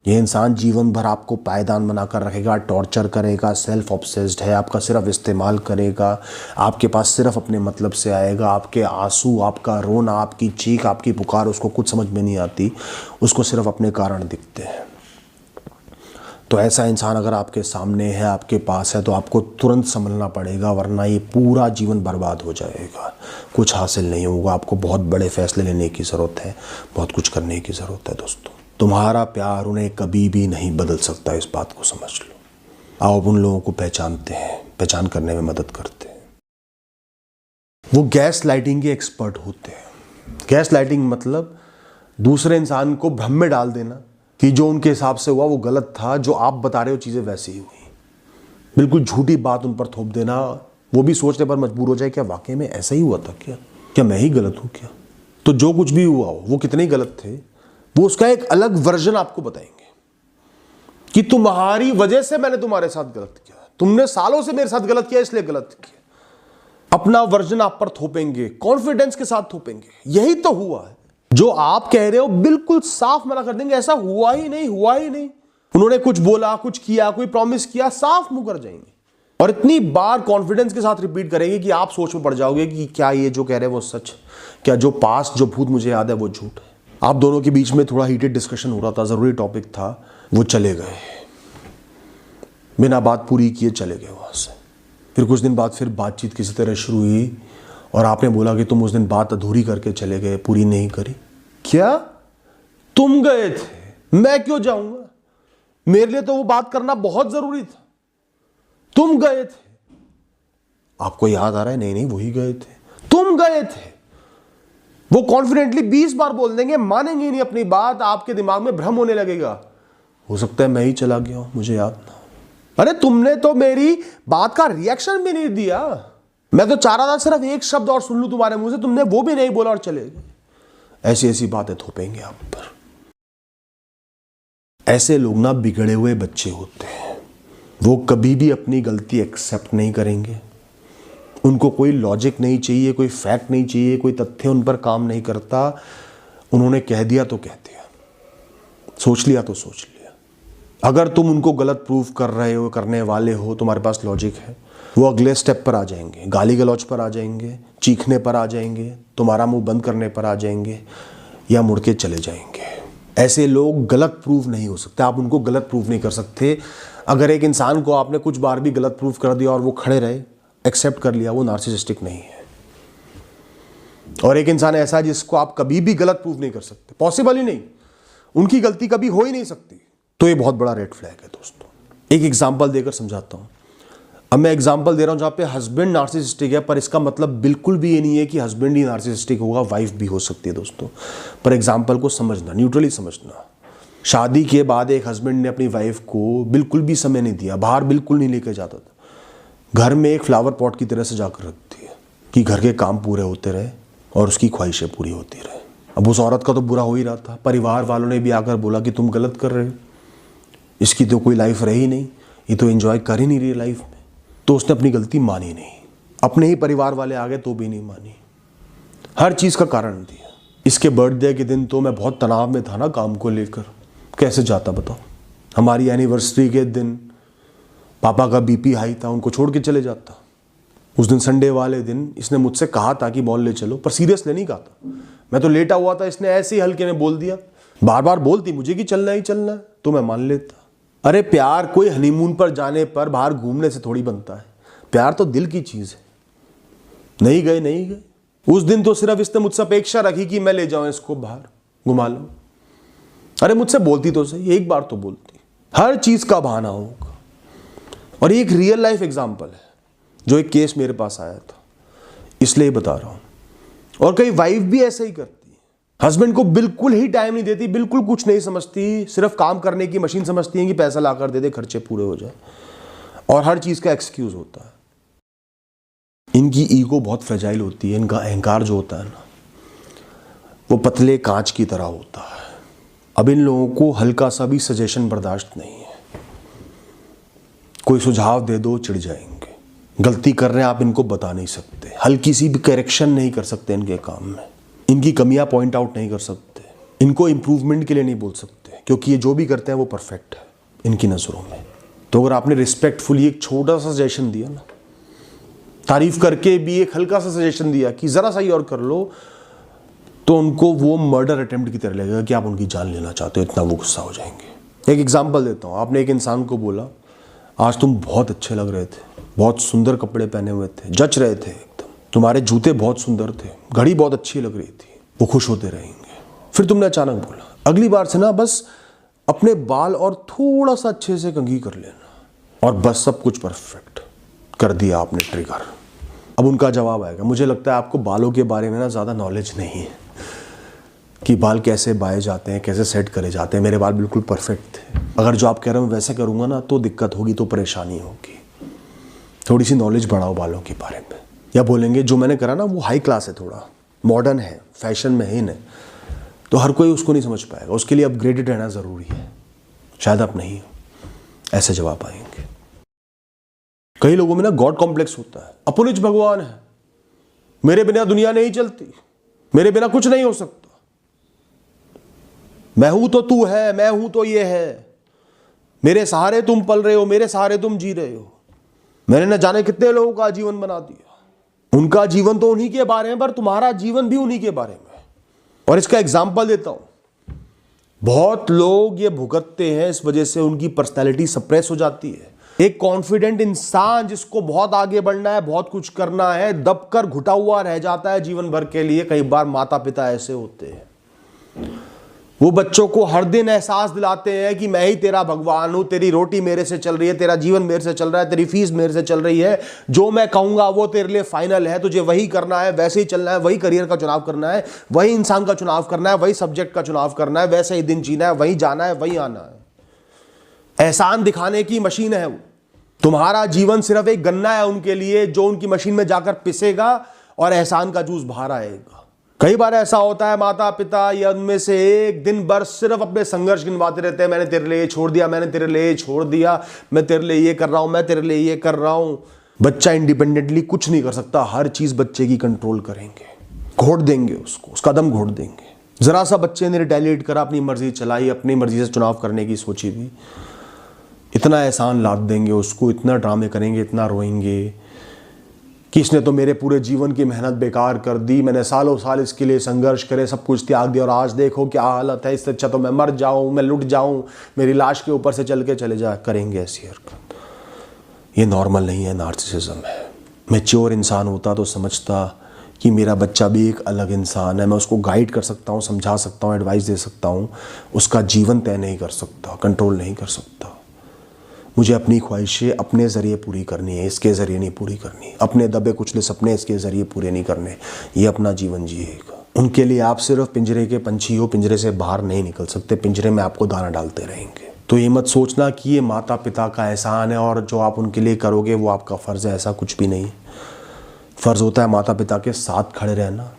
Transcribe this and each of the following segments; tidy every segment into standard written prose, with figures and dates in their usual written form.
ये इंसान जीवन भर आपको पायदान बनाकर रखेगा, टॉर्चर करेगा, सेल्फ ऑब्सेस्ड है, आपका सिर्फ इस्तेमाल करेगा, आपके पास सिर्फ अपने मतलब से आएगा। आपके आंसू, आपका रोना, आपकी चीख, आपकी पुकार उसको कुछ समझ में नहीं आती, उसको सिर्फ अपने कारण दिखते हैं। तो ऐसा इंसान अगर आपके सामने है, आपके पास है, तो आपको तुरंत संभलना पड़ेगा, वरना ये पूरा जीवन बर्बाद हो जाएगा, कुछ हासिल नहीं होगा। आपको बहुत बड़े फैसले लेने की ज़रूरत है, बहुत कुछ करने की ज़रूरत है दोस्तों। तुम्हारा प्यार उन्हें कभी भी नहीं बदल सकता, इस बात को समझ लो। आओ अब उन लोगों को पहचानते हैं, पहचान करने में मदद करते हैं। वो गैस लाइटिंग के एक्सपर्ट होते हैं। गैस लाइटिंग मतलब दूसरे इंसान को भ्रम में डाल देना कि जो उनके हिसाब से हुआ वो गलत था, जो आप बता रहे हो चीज़ें वैसी ही हुई, बिल्कुल झूठी बात उन पर थोप देना। वो भी सोचने पर मजबूर हो जाए, क्या वाकई में ऐसा ही हुआ था, क्या मैं ही गलत हूँ क्या? तो जो कुछ भी हुआ हो वो कितने गलत थे, वो उसका एक अलग वर्जन आपको बताएंगे कि तुम्हारी वजह से मैंने तुम्हारे साथ गलत किया, तुमने सालों से मेरे साथ गलत किया इसलिए गलत किया। अपना वर्जन आप पर थोपेंगे, कॉन्फिडेंस के साथ थोपेंगे, यही तो हुआ है। जो आप कह रहे हो बिल्कुल साफ मना कर देंगे, ऐसा हुआ ही नहीं, हुआ ही नहीं। उन्होंने कुछ बोला, कुछ किया, कोई प्रॉमिस किया, साफ मुंह कर जाएंगे और इतनी बार कॉन्फिडेंस के साथ रिपीट करेंगे कि आप सोच में पड़ जाओगे कि क्या ये जो कह रहे हैं वो सच, क्या जो पास्ट जो भूत मुझे याद है वो झूठ है। आप दोनों के बीच में थोड़ा हीटेड डिस्कशन हो रहा था, जरूरी टॉपिक था, वो चले गए, बिना बात पूरी किए चले गए वहां से। फिर कुछ दिन बाद फिर बातचीत किसी तरह शुरू हुई और आपने बोला कि तुम उस दिन बात अधूरी करके चले गए, पूरी नहीं करी। क्या तुम गए थे? मैं क्यों जाऊंगा? मेरे लिए तो वो बात करना बहुत जरूरी था। तुम गए थे? आपको याद आ रहा है? नहीं नहीं, वही गए थे, तुम गए थे। वो कॉन्फिडेंटली 20 बार बोल देंगे, मानेंगे नहीं अपनी बात, आपके दिमाग में भ्रम होने लगेगा। हो सकता है मैं ही चला गया हूं, मुझे याद ना हो। अरे तुमने तो मेरी बात का रिएक्शन भी नहीं दिया, मैं तो चाह रहा था सिर्फ एक शब्द और सुन लूं तुम्हारे मुंह से, तुमने वो भी नहीं बोला और चले गए। ऐसी ऐसी बातें थोपेंगे आप पर। ऐसे लोग ना बिगड़े हुए बच्चे होते हैं, वो कभी भी अपनी गलती एक्सेप्ट नहीं करेंगे। उनको कोई लॉजिक नहीं चाहिए, कोई फैक्ट नहीं चाहिए, कोई तथ्य उन पर काम नहीं करता। उन्होंने कह दिया तो कह दिया, सोच लिया तो सोच लिया। अगर तुम उनको गलत प्रूफ कर रहे हो, करने वाले हो, तुम्हारे पास लॉजिक है, वो अगले स्टेप पर आ जाएंगे, गाली गलौज पर आ जाएंगे, चीखने पर आ जाएंगे, तुम्हारा मुंह बंद करने पर आ जाएंगे या मुड़ के चले जाएंगे। ऐसे लोग गलत प्रूफ नहीं हो सकते, आप उनको गलत प्रूफ नहीं कर सकते। अगर एक इंसान को आपने कुछ बार भी गलत प्रूफ कर दिया और वो खड़े रहे, एक्सेप्ट कर लिया, वो नार्सिसिस्टिक नहीं है। और एक इंसान ऐसा है जिसको आप कभी भी गलत प्रूफ नहीं कर सकते, पॉसिबल ही नहीं, उनकी गलती कभी हो ही नहीं सकती, तो ये बहुत बड़ा रेड फ्लैग है दोस्तों। एक एग्जांपल देकर समझाता हूं। अब मैं एग्जांपल दे रहा हूं जहां पे हस्बैंड नार्सिसिस्टिक है, पर इसका मतलब बिल्कुल भी ये नहीं है कि हस्बैंड ही नार्सिसिस्टिक होगा, वाइफ भी हो सकती है दोस्तों। पर एग्जांपल को समझना, न्यूट्रली समझना। शादी के बाद एक हस्बैंड ने अपनी वाइफ को बिल्कुल भी समय नहीं दिया, बाहर बिल्कुल नहीं लेकर जाता था, घर में एक फ्लावर पॉट की तरह सजा कर रखती है कि घर के काम पूरे होते रहे और उसकी ख्वाहिशें पूरी होती रहे। अब उस औरत का तो बुरा हो ही रहा था, परिवार वालों ने भी आकर बोला कि तुम गलत कर रहे हो, इसकी तो कोई लाइफ रही नहीं, ये तो एंजॉय कर ही नहीं रही लाइफ में। तो उसने अपनी गलती मानी नहीं, अपने ही परिवार वाले आ गए तो भी नहीं मानी, हर चीज़ का कारण दिया। इसके बर्थडे के दिन तो मैं बहुत तनाव में था ना काम को लेकर, कैसे जाता बताओ। हमारी एनिवर्सरी के दिन पापा का बीपी हाई था, उनको छोड़ के चले जाता। उस दिन संडे वाले दिन इसने मुझसे कहा था कि मॉल ले चलो, पर सीरियसली नहीं कहा था, मैं तो लेटा हुआ था, इसने ऐसे ही हल्के में बोल दिया। बार बार बोलती मुझे कि चलना ही चलना है तो मैं मान लेता। अरे प्यार कोई हनीमून पर जाने पर बाहर घूमने से थोड़ी बनता है, प्यार तो दिल की चीज है। नहीं गए, नहीं गए। उस दिन तो सिर्फ इसने मुझसे अपेक्षा रखी कि मैं ले जाऊं इसको बाहर घुमा लूं। अरे मुझसे बोलती तो सही, एक बार तो बोलती, हर चीज का बहाना होगा। और ये एक रियल लाइफ एग्जाम्पल है, जो एक केस मेरे पास आया था, इसलिए बता रहा हूं। और कई वाइफ भी ऐसा ही करती है, हस्बैंड को बिल्कुल ही टाइम नहीं देती, बिल्कुल कुछ नहीं समझती, सिर्फ काम करने की मशीन समझती है कि पैसा ला कर दे दे, खर्चे पूरे हो जाए, और हर चीज का एक्सक्यूज होता है। इनकी ईगो बहुत फ्रेजाइल होती है, इनका अहंकार जो होता है ना, वो पतले कांच की तरह होता है। अब इन लोगों को हल्का सा भी सजेशन बर्दाश्त नहीं है, कोई सुझाव दे दो चिढ़ जाएंगे। गलती कर रहे हैं आप इनको बता नहीं सकते, हल्की सी भी करेक्शन नहीं कर सकते इनके काम में, इनकी कमियां पॉइंट आउट नहीं कर सकते, इनको इंप्रूवमेंट के लिए नहीं बोल सकते क्योंकि ये जो भी करते हैं वो परफेक्ट है इनकी नज़रों में। तो अगर आपने रिस्पेक्टफुली एक छोटा सा सजेशन दिया ना, तारीफ करके भी एक हल्का सा सजेशन दिया कि ज़रा सा ही और कर लो, तो उनको वो मर्डर अटेम्प्ट की तरह लगेगा कि आप उनकी जान लेना चाहते हो, इतना वो गुस्सा हो जाएंगे। एक एग्जांपल देता हूँ। आपने एक इंसान को बोला आज तुम बहुत अच्छे लग रहे थे, बहुत सुंदर कपड़े पहने हुए थे, जच रहे थे एकदम, तुम्हारे जूते बहुत सुंदर थे, घड़ी बहुत अच्छी लग रही थी। वो खुश होते रहेंगे। फिर तुमने अचानक बोला अगली बार से ना बस अपने बाल और थोड़ा सा अच्छे से कंघी कर लेना, और बस सब कुछ परफेक्ट कर दिया आपने, ट्रिगर। अब उनका जवाब आएगा मुझे लगता है आपको बालों के बारे में ना ज़्यादा नॉलेज नहीं है कि बाल कैसे बाए जाते हैं, कैसे सेट करे जाते हैं। मेरे बाल बिल्कुल परफेक्ट थे, अगर जो आप कह रहे हो वैसे करूँगा ना तो दिक्कत होगी, तो परेशानी होगी। थोड़ी सी नॉलेज बढ़ाओ बालों के बारे में। या बोलेंगे जो मैंने करा ना वो हाई क्लास है, थोड़ा मॉडर्न है, फैशन में है नहीं, तो हर कोई उसको नहीं समझ पाएगा, उसके लिए अपग्रेडेड रहना ज़रूरी है, शायद आप नहीं हो। ऐसे जवाब आएंगे। कई लोगों में ना गॉड कॉम्प्लेक्स होता है, अपुनिज भगवान है, मेरे बिना दुनिया नहीं चलती, मेरे बिना कुछ नहीं हो सकता, मैं हूं तो तू है, मैं हूं तो ये है, मेरे सहारे तुम पल रहे हो, मेरे सहारे तुम जी रहे हो। मैंने न जाने कितने लोगों का जीवन बना दिया, उनका जीवन तो उन्हीं के बारे में, पर तुम्हारा जीवन भी उन्हीं के बारे में। और इसका एग्जाम्पल देता हूं, बहुत लोग ये भुगतते हैं, इस वजह से उनकी पर्सनैलिटी सप्रेस हो जाती है। एक कॉन्फिडेंट इंसान जिसको बहुत आगे बढ़ना है, बहुत कुछ करना है, दबकर घुटा हुआ रह जाता है जीवन भर के लिए। कई बार माता पिता ऐसे होते हैं, वो बच्चों को हर दिन एहसास दिलाते हैं कि मैं ही तेरा भगवान हूं, तेरी रोटी मेरे से चल रही है, तेरा जीवन मेरे से चल रहा है, तेरी फीस मेरे से चल रही है, जो मैं कहूंगा वो तेरे लिए फाइनल है, तुझे वही करना है, वैसे ही चलना है, वही करियर का चुनाव करना है, वही इंसान का चुनाव करना है, वही सब्जेक्ट का चुनाव करना है, वैसे ही दिन जीना है, वही जाना है, वही आना है। एहसान दिखाने की मशीन है वो। तुम्हारा जीवन सिर्फ एक गन्ना है उनके लिए, जो उनकी मशीन में जाकर पिसेगा और एहसान का जूस बाहर आएगा। कई बार ऐसा होता है माता पिता या उनमें से एक दिन भर सिर्फ अपने संघर्ष गिनवाते रहते हैं, मैंने तेरे लिए छोड़ दिया, मैंने तेरे लिए छोड़ दिया, मैं तेरे लिए ये कर रहा हूं, मैं तेरे लिए ये कर रहा हूं। बच्चा इंडिपेंडेंटली कुछ नहीं कर सकता, हर चीज बच्चे की कंट्रोल करेंगे, घोट देंगे उसको, उसका दम घोट देंगे। जरा सा बच्चे ने रिटेलिएट करा, अपनी मर्जी चलाई, अपनी मर्जी से चुनाव करने की सोची भी, इतना एहसान लाद देंगे उसको, इतना ड्रामे करेंगे, इतना रोएंगे कि इसने तो मेरे पूरे जीवन की मेहनत बेकार कर दी, मैंने सालों साल इसके लिए संघर्ष करे, सब कुछ त्याग दिया, और आज देखो क्या हालत है, इससे अच्छा तो मैं मर जाऊं, मैं लुट जाऊं, मेरी लाश के ऊपर से चल के चले जा। करेंगे ऐसी हरकत। ये नॉर्मल नहीं है, नार्सिसिज्म है। मैच्योर इंसान होता तो समझता कि मेरा बच्चा भी एक अलग इंसान है, मैं उसको गाइड कर सकता हूँ, समझा सकता हूँ, एडवाइस दे सकता हूँ, उसका जीवन तय नहीं कर सकता, कंट्रोल नहीं कर सकता। मुझे अपनी ख्वाहिशें अपने ज़रिए पूरी करनी है, इसके ज़रिए नहीं पूरी करनी। अपने दबे कुचले सपने इसके ज़रिए पूरे नहीं करने, ये अपना जीवन जिएगा। उनके लिए आप सिर्फ पिंजरे के पंछी हो, पिंजरे से बाहर नहीं निकल सकते, पिंजरे में आपको दाना डालते रहेंगे। तो ये मत सोचना कि ये माता पिता का एहसान है और जो आप उनके लिए करोगे वो आपका फ़र्ज़ है, ऐसा कुछ भी नहीं। फ़र्ज़ होता है माता पिता के साथ खड़े रहना,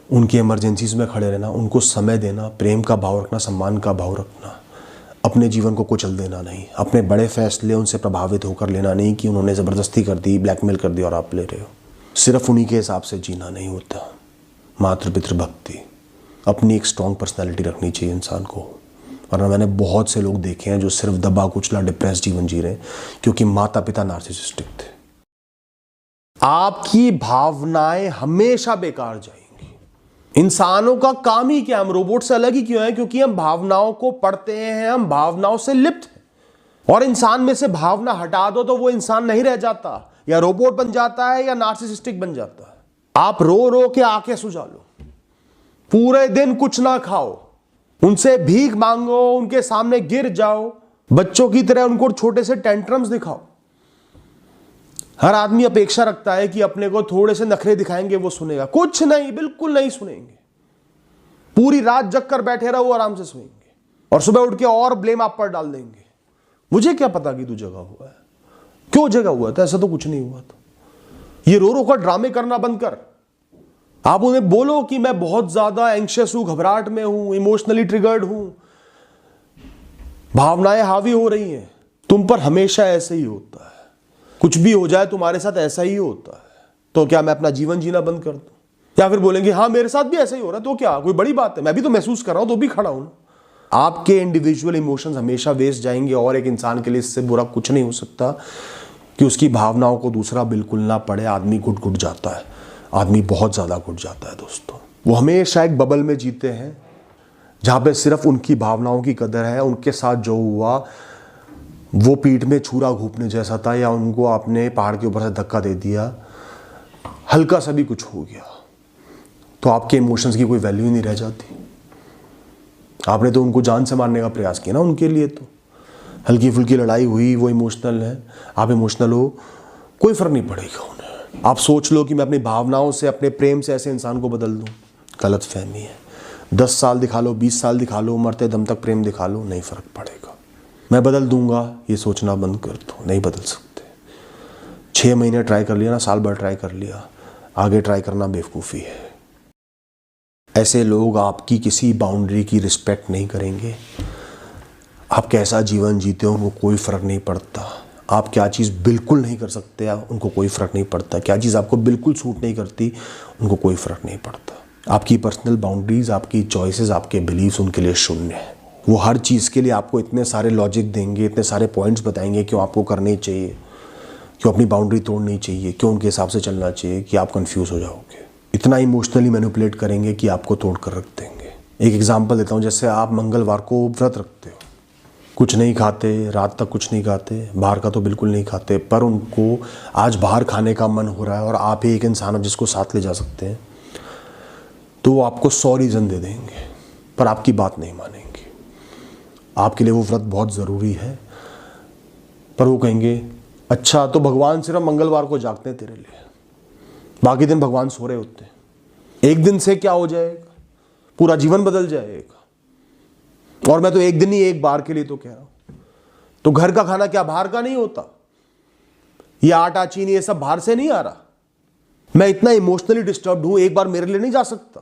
उनकी इमरजेंसीज़ में खड़े रहना, उनको समय देना, प्रेम का भाव रखना, सम्मान का भाव रखना, अपने जीवन को कुचल देना नहीं, अपने बड़े फैसले उनसे प्रभावित होकर लेना नहीं कि उन्होंने ज़बरदस्ती कर दी, ब्लैकमेल कर दी और आप ले रहे हो। सिर्फ उन्हीं के हिसाब से जीना नहीं होता। मातृ पितृ भक्ति, अपनी एक स्ट्रॉन्ग पर्सनैलिटी रखनी चाहिए इंसान को। वरना मैंने बहुत से लोग देखे हैं जो सिर्फ दबा कुचला डिप्रेस जीवन जी रहे हैं क्योंकि माता पिता नार्सिसिस्टिक थे। आपकी भावनाएं हमेशा बेकार जाएंगी। इंसानों का काम ही क्या, हम रोबोट से अलग ही क्यों है? क्योंकि हम भावनाओं को पढ़ते हैं, हम भावनाओं से लिप्त हैं। और इंसान में से भावना हटा दो तो वो इंसान नहीं रह जाता, या रोबोट बन जाता है या नार्सिसिस्टिक बन जाता है। आप रो रो के आंखें सुझा लो, पूरे दिन कुछ ना खाओ, उनसे भीख मांगो, उनके सामने गिर जाओ, बच्चों की तरह उनको छोटे से टेंट्रम्स दिखाओ। हर आदमी अपेक्षा रखता है कि अपने को थोड़े से नखरे दिखाएंगे वो सुनेगा, कुछ नहीं, बिल्कुल नहीं सुनेंगे। पूरी रात जग कर बैठे रहो, आराम से सोएंगे और सुबह उठ के और ब्लेम आप पर डाल देंगे। मुझे क्या पता कि तू जगा हुआ है, क्यों जगा हुआ था, ऐसा तो कुछ नहीं हुआ था। ये रो रो कर ड्रामे करना बंद कर। आप उन्हें बोलो कि मैं बहुत ज्यादा एंग्शियस हूं, घबराहट में हूं, इमोशनली ट्रिगर्ड हूं, भावनाएं हावी हो रही हैं तुम पर। हमेशा ऐसे ही होता है, कुछ भी हो जाए तुम्हारे साथ ऐसा ही होता है। तो क्या मैं अपना जीवन जीना बंद कर दूं? या फिर बोलेंगे हाँ मेरे साथ भी ऐसा ही हो रहा है, तो क्या कोई बड़ी बात है, मैं भी तो महसूस कर रहा हूं, तो भी खड़ा हूं ना। आपके इंडिविजुअल इमोशंस हमेशा वेस्ट जाएंगे और एक इंसान के लिए इससे बुरा कुछ नहीं हो सकता कि उसकी भावनाओं को दूसरा बिल्कुल ना पढ़े। आदमी घुट जाता है, आदमी बहुत ज़्यादा घुट जाता है दोस्तों। वो हमेशा एक बबल में जीते हैं जहाँ पे सिर्फ उनकी भावनाओं की कदर है। उनके साथ जो हुआ वो पीठ में छुरा घूंपने जैसा था, या उनको आपने पहाड़ के ऊपर से धक्का दे दिया, हल्का सा भी कुछ हो गया तो आपके इमोशंस की कोई वैल्यू ही नहीं रह जाती। आपने तो उनको जान से मारने का प्रयास किया ना। उनके लिए तो हल्की फुल्की लड़ाई हुई, वो इमोशनल है, आप इमोशनल हो, कोई फ़र्क नहीं पड़ेगा उन्हें। आप सोच लो कि मैं अपनी भावनाओं से, अपने प्रेम से ऐसे इंसान को बदल दूँ, गलत फहमी है। 10 साल दिखा लो, 20 साल दिखा लो, मरते दम तक प्रेम दिखा लो, नहीं फ़र्क पड़ेगा। मैं बदल दूंगा ये सोचना बंद कर दो, नहीं बदल सकते। 6 महीने ट्राई कर लिया ना, साल भर ट्राई कर लिया, आगे ट्राई करना बेवकूफ़ी है। ऐसे लोग आपकी किसी बाउंड्री की रिस्पेक्ट नहीं करेंगे। आप कैसा जीवन जीते हो उनको कोई फ़र्क नहीं पड़ता। आप क्या चीज़ बिल्कुल नहीं कर सकते उनको कोई फ़र्क नहीं पड़ता। क्या चीज़ आपको बिल्कुल सूट नहीं करती उनको कोई फ़र्क नहीं पड़ता। आपकी पर्सनल बाउंड्रीज़, आपकी चॉइसेस, आपके बिलीव्स उनके लिए शून्य है। वो हर चीज़ के लिए आपको इतने सारे लॉजिक देंगे, इतने सारे पॉइंट्स बताएंगे क्यों आपको करनी चाहिए, क्यों अपनी बाउंड्री तोड़नी चाहिए, क्यों उनके हिसाब से चलना चाहिए, कि आप कंफ्यूज हो जाओगे। इतना इमोशनली मैनिपुलेट करेंगे कि आपको तोड़ कर रख देंगे। एक एग्जांपल देता हूँ, जैसे आप मंगलवार को व्रत रखते हो, कुछ नहीं खाते, रात तक कुछ नहीं खाते, बाहर का तो बिल्कुल नहीं खाते, पर उनको आज बाहर खाने का मन हो रहा है और आप ही एक इंसान हो जिसको साथ ले जा सकते हैं, तो वो आपको 100 रीज़न दे देंगे पर आपकी बात नहीं मानेंगे। आपके लिए वो व्रत बहुत ज़रूरी है, पर वो कहेंगे अच्छा तो भगवान सिर्फ मंगलवार को जागते हैं तेरे लिए, बाकी दिन भगवान सो रहे होते हैं। एक दिन से क्या हो जाएगा, पूरा जीवन बदल जाएगा। और मैं तो एक दिन ही, एक बार के लिए तो कह रहा हूं। तो घर का खाना क्या बाहर का नहीं होता? ये आटा चीनी ये सब बाहर से नहीं आ रहा। मैं इतना इमोशनली डिस्टर्ब्ड हूं, एक बार मेरे लिए नहीं जा सकता?